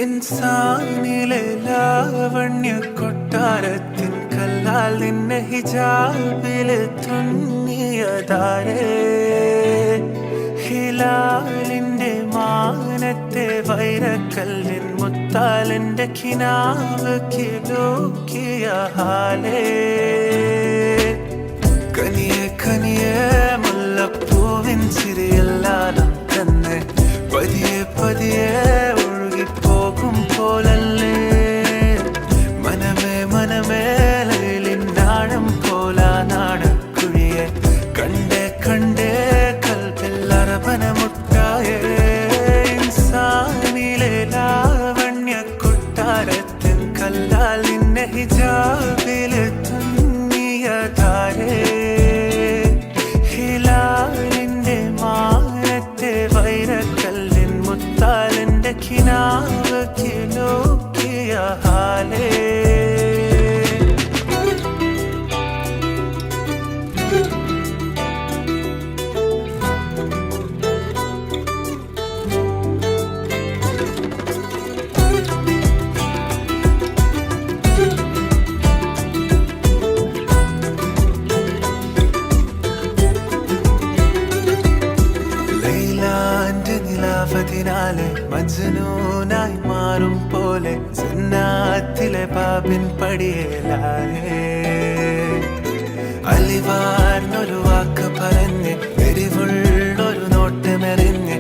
ഇൻസാനിലെ ലാവണ്യ കൊട്ടാരത്തിൻ കല്ലാൽ നിന്നെ ഹിജാബില് തുന്നിയതാരേ ഹിലാലിന്റെ മാനത്തെ വൈരക്കല്ലിൻ മുത്താലിന്റെ കിനാവ് കിലോക്കിയ ഹാലേ കനിയെ കനിയെ മുല്ലപ്പൂവിൻ ചിരിയെല്ലാം തന്നെ പതിയെ പതിയെ ഒഴുകിപ്പോകും പോലല്ലേ മനമേ മനമേ ലൈലിനാഴം പോലാ നാടക്കുഴിയെ കണ്ടേ കണ്ടേ കൽപ്പിൽ അറബനമുട്ടായേ ഇൻസാനിലെ ലാവണ്യ കൊട്ടാരത്തിൻ കല്ലാൽ നിന്നെ ഹിജാബില് തുന്നിയതാരേ ഹിലാലിന്റെ മാനത്തെ വൈരക്കല്ലിൻ മുത്താലിന്റെ കിനാവ് കിലോക്കിയ ഹാലേ നിലാവതിനാലെ മജ്നൂനായി മാറും പോലെ ജന്നാത്തിലെ ബാബിൻ പടിയേലാലേ അലിവാർന്നൊരു വാക്ക് പറഞ്ഞ് എരിവുള്ളൊരു നോട്ടമെറിഞ്ഞ്